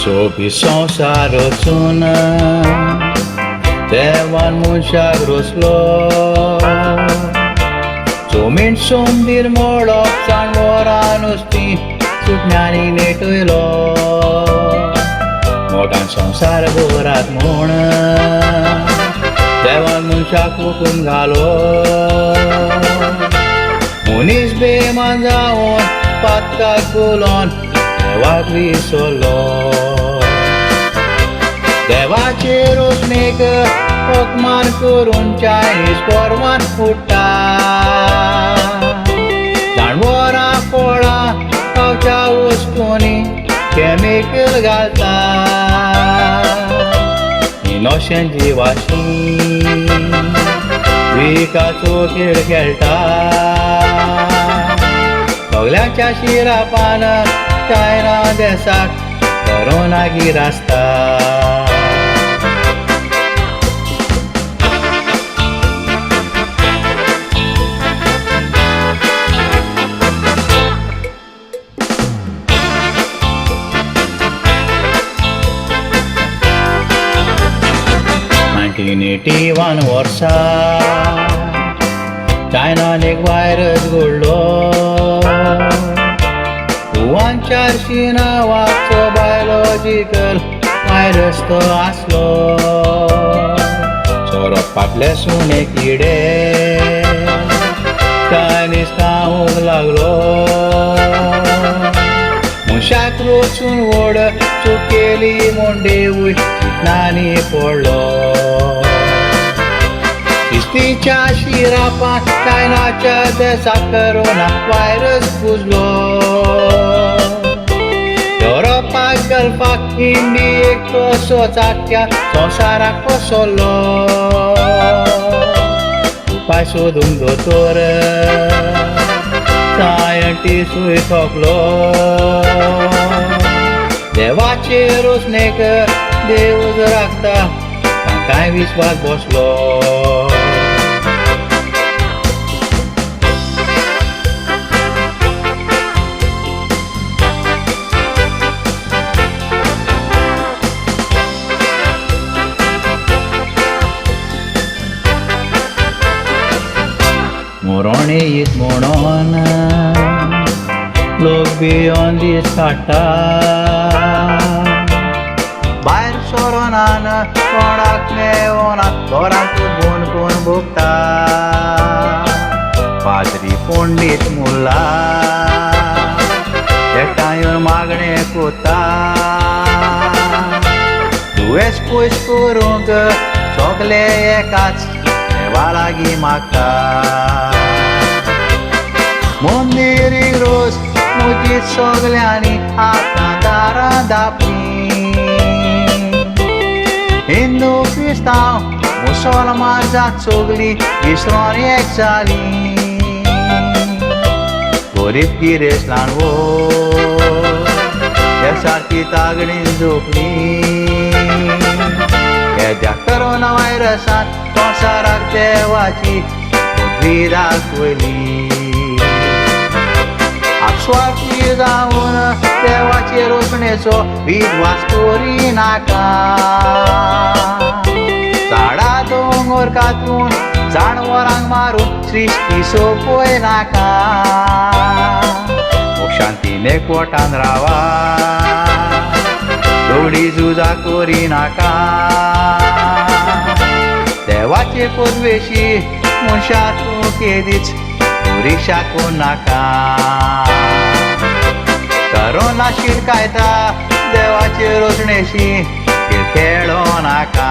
सोबी संसार रचून देवान मनशाक रचलो जमीन सोंबीर मोडप जानवरां नुस्तीं सुज्ञानी नेटयलो मोठान संसार भरात म्हूण देवान मनशाक हुकूम घालो मनीस बेमान जावन पातकाक बोलोवन देवाक विसरलो देवाचे रोशनेक अपमान करून चायनीज फॉर्मान फुट्टा जानवरां फळां खावच्या वस्तूंनी केमिकल घालता इनोसेंट जिवाशी विकाचो खेळ खेळटा सगळ्यांच्या शिरापान चायना देशाक कोरोना गिरासता वर्सा चायनान एक वायरस घडलो वुहान 400 नांवाचो बायोलॉजिकल वायरस तो आसलो सोरोपांतले सुणे किडे चायनीज खावंक लागलो मनशाक रचून व्हड चुकेली म्हूण देवूय चिंतनांनी पडलो इस्तीच्या शिरापान चायनाच्या देशाक कोरोना वायरस घुसलो युरोपाक गल्फाक इंडियेक तसोच आख्या संवसाराक पसरलो उपाय सोदूंक दोतोर सायंटिस्टूय थकलो देवाचे रोशनेक देव राखता तांकांय विस्वास बसलो मोरोणे येत म्हणून लोक भियोन दीस काडटा भायर सरोनान कोणाक मेळोना घरांत कोण कोण भोगता पाद्री पंडीत मुल्ला एकठांय मागणे कोत्ता दुयेंस पयस करूंक सगळे एकाच देवा लागीं मागता मंदिरीक रोज मुजीत सगल्यांनी आतां दारां धापलीं हिंदू क्रिस्तांव मुसलमान जात सगळीं विसरोन एक जालीं गरीब गिरेस्त ल्हानवो सारकी तागडीन झोपलीं येद्या कोरोना वायरसान संवसाराक देवाची पदवी दाखयली स्वार्थी जावन देवाचे रोखणेचो विश्वास करिनाका झाडां दोंगर कातून जानवरांक मारून सृश्टी सोंपय नाका शांतीन एकवटान रावा दोडी झुजा करिनाका देवाचे पदवेशी मनशाक तूं केदीच रिक्षा कोण नाका कोरोना शिरकायता देवाचे रोखणेशी खेळो नाका